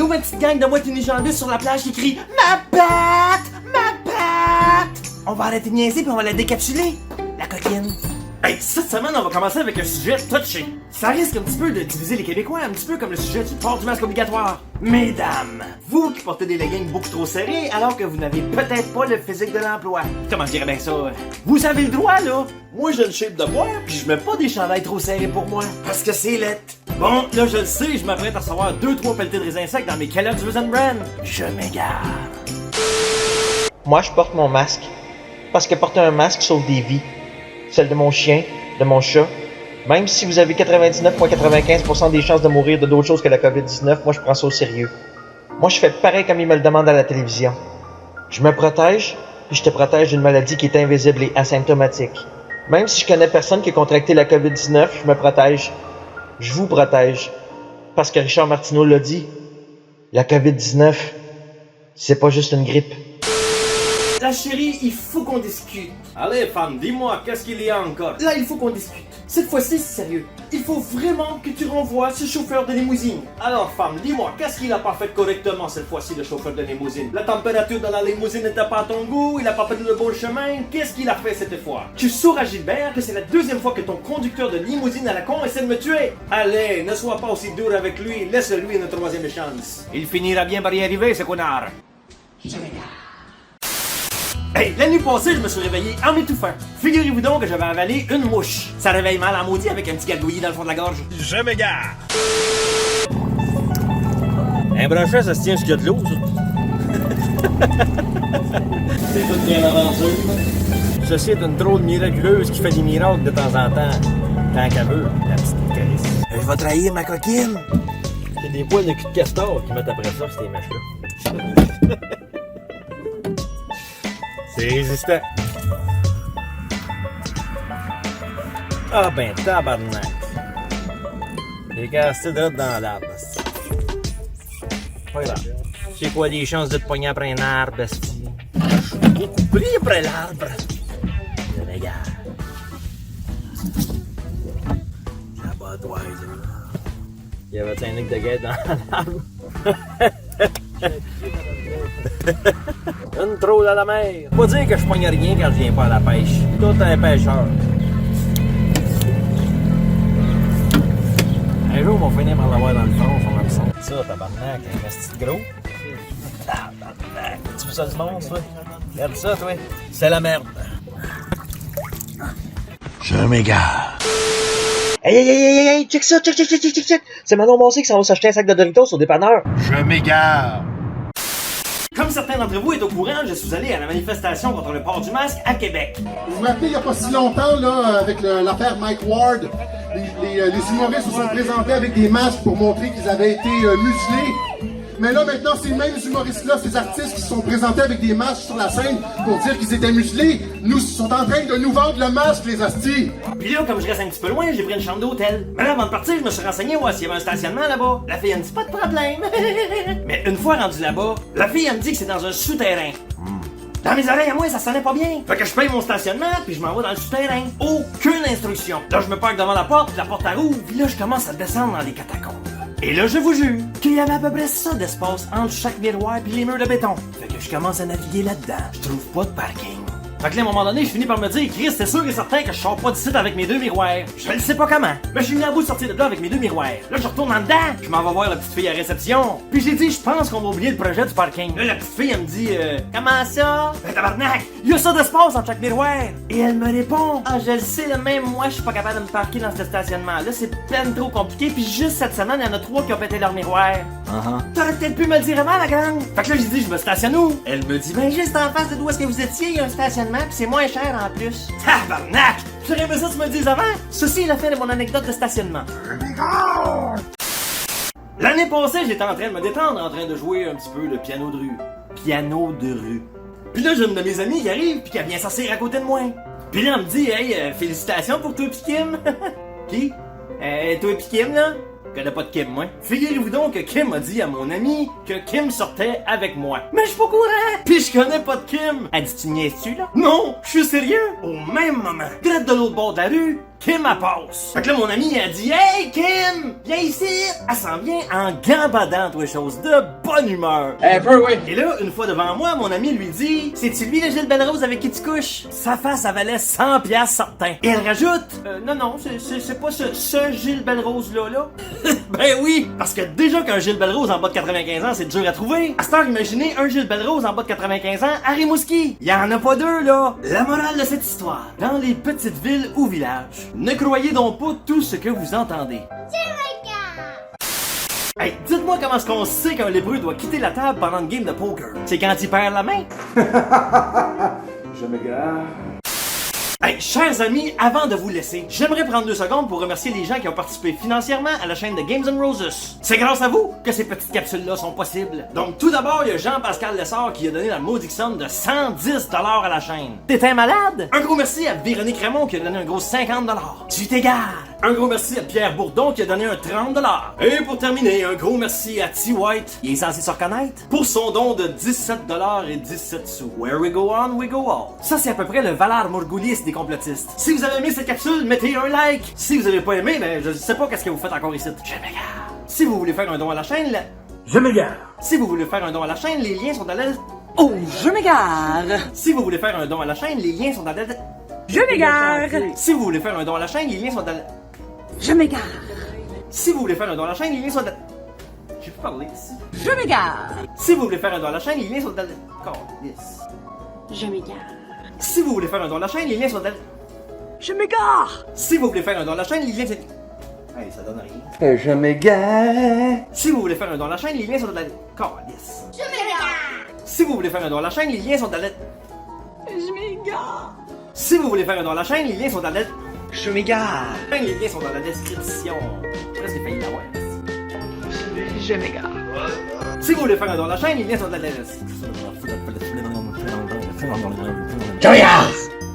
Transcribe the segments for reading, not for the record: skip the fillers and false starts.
Nous, ma petite gang de moitié négandés sur la plage qui crie ma patte! Ma patte! On va arrêter de niaiser puis on va la décapsuler, la coquine. Hey, cette semaine, on va commencer avec un sujet touché. Ça risque un petit peu de diviser les Québécois, un petit peu comme le sujet du port du masque obligatoire. Mesdames, vous qui portez des leggings beaucoup trop serrés alors que vous n'avez peut-être pas le physique de l'emploi. Comment je dirais bien ça? Vous avez le droit, là. Moi, j'ai le shape de moi, puis je mets pas des chandails trop serrés pour moi, parce que c'est lettre. Bon, là, je le sais, je m'apprête à recevoir 2-3 pelletés de raisins secs dans mes Kellogg's Raisin Bran. Je m'égare. Moi, je porte mon masque. Parce que porter un masque sauve des vies. Celle de mon chien, de mon chat. Même si vous avez 99,95% des chances de mourir de d'autres choses que la COVID-19, moi, je prends ça au sérieux. Moi, je fais pareil comme ils me le demandent à la télévision. Je me protège, puis je te protège d'une maladie qui est invisible et asymptomatique. Même si je connais personne qui a contracté la COVID-19, je me protège. Je vous protège. Parce que Richard Martineau l'a dit. La COVID-19, c'est pas juste une grippe. La chérie, il faut qu'on discute. Allez, femme, dis-moi, qu'est-ce qu'il y a encore? Là, il faut qu'on discute. Cette fois-ci, c'est sérieux. Il faut vraiment que tu renvoies ce chauffeur de limousine. Alors, femme, dis-moi, qu'est-ce qu'il a pas fait correctement cette fois-ci, le chauffeur de limousine? La température dans la limousine n'était pas à ton goût, il a pas pris le bon chemin, qu'est-ce qu'il a fait cette fois? Tu sauras, Gilbert, que c'est la deuxième fois que ton conducteur de limousine à la con essaie de me tuer. Allez, ne sois pas aussi dur avec lui, laisse-lui une troisième chance. Il finira bien par y arriver, ce connard. Hey, la nuit passée, je me suis réveillé en m'étouffant. Figurez-vous donc que j'avais avalé une mouche. Ça réveille mal en maudit avec un petit gargouillis dans le fond de la gorge. Je m'égare. Un brochet, ça se tient sur de l'eau, ça. C'est tout bien avancé. Ceci est une drôle miraculeuse qui fait des miracles de temps en temps. Tant qu'elle veut, la petite caresse. Je vais trahir ma coquine. C'est des poils de cul de castor qui mettent après ça, ces mèches-là. C'est résistant. Ah ben, tabarnak. J'ai cassé de l'autre dans l'arbre, esti. Pas grave. C'est quoi les chances de te pogner après un arbre, esti? Je suis beaucoup pris après l'arbre. Je regarde. C'est la Budweiser. Il y avait un nick de guette dans l'arbre. Une trop dans la mer. Faut pas dire que je pogne rien quand je viens pas à la pêche. Tout un pêcheur. Un jour, on va finir par l'avoir dans le front, son hameçon. Ça, tabarnak, un petit gros. Tabarnak. Tu veux ça du monde, toi? Regarde ça, toi. C'est la merde. Je m'égare. Hey, check ça, check. C'est Manon Massé qui s'en va s'acheter un sac de Doritos au dépanneur. Je m'égare. Comme certains d'entre vous êtes au courant, je suis allé à la manifestation contre le port du masque à Québec. Vous vous rappelez, il n'y a pas si longtemps, là, avec l'affaire Mike Ward, les humoristes se sont présentés avec des masques pour montrer qu'ils avaient été muselés. Mais là, maintenant, ces mêmes humoristes-là, ces artistes qui se sont présentés avec des masques sur la scène pour dire qu'ils étaient muselés, nous sont en train de nous vendre le masque, les hosties. Puis là, comme je reste un petit peu loin, j'ai pris une chambre d'hôtel. Mais là, avant de partir, je me suis renseigné voir s'il y avait un stationnement là-bas. La fille, elle me dit pas de problème. Mais une fois rendu là-bas, la fille, elle me dit que c'est dans un souterrain. Dans mes oreilles à moi, ça sonnait pas bien. Fait que je paye mon stationnement, puis je m'en vais dans le souterrain. Aucune instruction. Là, je me parque devant la porte, puis la porte elle rouvre, puis là, je commence à descendre dans les catacombes. Et là, je vous jure qu'il y avait à peu près ça d'espace entre chaque miroir puis les murs de béton. Fait que je commence à naviguer là-dedans. Je trouve pas de parking. Fait que là, à un moment donné, je finis par me dire, Chris, c'est sûr et certain que je sors pas d'ici avec mes deux miroirs. Je ne sais pas comment. Mais je suis venu à bout de sortir de là avec mes deux miroirs. Là, je retourne en dedans. Je m'en vais voir la petite fille à réception. Puis j'ai dit, je pense qu'on va oublier le projet du parking. Là, la petite fille, elle me dit, comment ça? Ben, tabarnak, il y a ça d'espace entre chaque miroir. Et elle me répond, ah, je le sais, là, même moi, je suis pas capable de me parquer dans ce stationnement. Là, c'est peine trop compliqué. Puis juste cette semaine, il y en a 3 qui ont pété leur miroir. T'aurais peut-être pu me le dire avant, la grande. Fait que là, j'ai dit, je me stationne où? Elle me dit, ben, juste en face de d'où est-ce que vous étiez, il y a un stationnement, puis c'est moins cher en plus. Tabarnak! J'aurais aimé ça tu me le dises avant. Ceci est la fin de mon anecdote de stationnement. L'année passée, j'étais en train de me détendre, en train de jouer un petit peu le piano de rue. Piano de rue. Puis là, j'ai une de mes amies qui arrive, puis qui vient s'asseoir à côté de moi. Puis là, elle me dit, hey, félicitations pour toi pis Kim. Qui? Toi pis Kim, là? Je connais pas de Kim, moi. Figurez-vous donc que Kim a dit à mon ami que Kim sortait avec moi. Mais je suis pas au courant! Pis je connais pas de Kim! Elle dit, tu niaises-tu, là? Non! Je suis sérieux! Au même moment, direct de l'autre bord de la rue, Kim a passe. Fait que là, mon ami a dit « Hey, Kim! Viens ici! » Elle s'en vient en gambadant, toi, chose de bonne humeur. Un peu, oui. Et là, une fois devant moi, mon ami lui dit « C'est-tu lui le Gilles Belrose avec qui tu couches? » Sa face, elle valait 100 piastres certain. Et elle rajoute « Non, c'est pas ce Gilles Belrose-là, là. » Ben oui! Parce que déjà qu'un Gilles Belrose en bas de 95 ans, c'est dur à trouver. À cette heure, imaginez un Gilles Belrose en bas de 95 ans à Rimouski. Il y en a pas deux, là. La morale de cette histoire, dans les petites villes ou villages, ne croyez donc pas tout ce que vous entendez. Hey, dites-moi comment est-ce qu'on sait qu'un lépreux doit quitter la table pendant une game de poker? C'est quand il perd la main? Je me gare. Hey, chers amis, avant de vous laisser, j'aimerais prendre 2 secondes pour remercier les gens qui ont participé financièrement à la chaîne de Games & Roses. C'est grâce à vous que ces petites capsules-là sont possibles. Donc tout d'abord, il y a Jean-Pascal Lessard qui a donné la maudite somme de 110$ à la chaîne. T'es un malade? Un gros merci à Véronique Raymond qui a donné un gros 50$. Tu t'égares! Un gros merci à Pierre Bourdon qui a donné un 30$. Et pour terminer, un gros merci à T. White, il est censé se reconnaître, pour son don de 17$ et 17 sous. Where we go on, we go all. Ça, c'est à peu près le Valar Morghulis des complotistes. Si vous avez aimé cette capsule, mettez un like. Si vous avez pas aimé, ben je sais pas qu'est-ce que vous faites encore ici. Je m'égare. Si vous voulez faire un don à la chaîne, Je me gare. si vous voulez faire un don à la chaîne, les liens sont dans la... Oh, je m'égare! Si vous voulez faire un don à la chaîne, les liens sont dans la... Je m'égare! Si vous voulez faire un don à la chaîne, les liens sont dans la... Je m'égare! Si vous voulez faire un don à la chaîne, les liens sont dans... J'ai pu parler ici. Je m'égare! Si vous voulez faire un don à la chaîne, les liens sont dans la... Calisse. Je m'égare! Si vous voulez faire un don à la chaîne, les liens sont dans la... Je m'égare! Si vous voulez faire un don à la chaîne, les liens sont... Hey, ça donne rien. Je me gare. Si vous voulez faire un don à la chaîne, les liens sont dans la... Calisse. Je m'égare! Si vous voulez faire un don à la chaîne, les liens sont dans la... Je m'égare! Si vous voulez faire un don à la chaîne, les liens sont dans la... Je m'égare. Les liens sont dans la description. J'ai presque failli l'avoir. Je m'égare! Si vous voulez faire un don à la chaîne, les liens sont dans la... Je m'égare.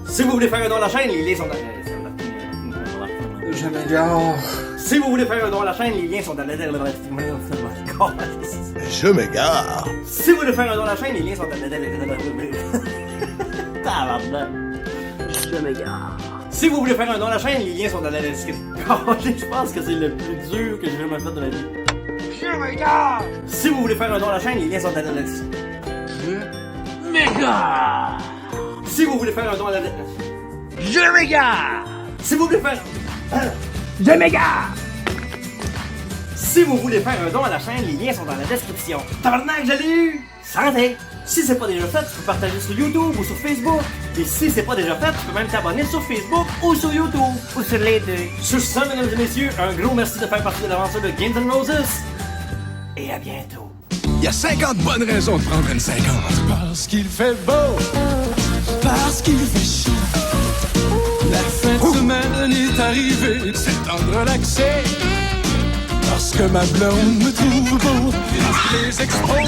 Si vous voulez faire un don à la chaîne, les liens sont dans la... Je me gare. Si vous voulez faire un don à la chaîne, les liens sont dans la... Je m'égare. Si vous voulez faire un don à la chaîne, les liens sont dans la... Tabarnak. Je m'égare! Si vous voulez faire un don à la chaîne, les liens sont dans la description. Je pense que c'est le plus dur que j'ai jamais fait de ma vie. Je m'égare! Si vous voulez faire un don à la chaîne, les liens sont dans la description. Je m'égare! Si vous voulez faire un don à la... Je m'égare! Si vous voulez faire... Je m'égare! Si vous voulez faire un don à la chaîne, les liens sont dans la description. Tabarnak, je l'ai eu! Santé! Si c'est pas déjà fait, tu peux partager sur YouTube ou sur Facebook. Et si c'est pas déjà fait, tu peux même t'abonner sur Facebook ou sur YouTube. Ou sur les deux. Sur ça, mesdames et messieurs, un gros merci de faire partie de l'aventure de Games & Roses. Et à bientôt. Il y a 50 bonnes raisons de prendre une 50. Parce qu'il fait beau, parce qu'il fait chaud. La fin de semaine est arrivée, c'est le temps de relaxer. Parce que ma blonde me trouve beau. Les expos 25-0.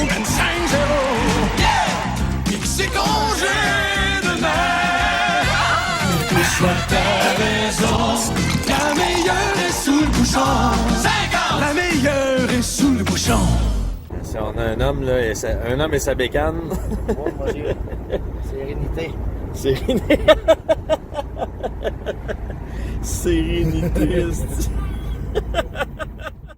Yeah! Et que c'est congé demain. Mais que soit ta raison, la meilleure est sous le bouchon. 50! La meilleure est sous le bouchon. Si on a un homme, là, un homme et sa bécane. Sérénité. Sérénité. Sérénité, esti.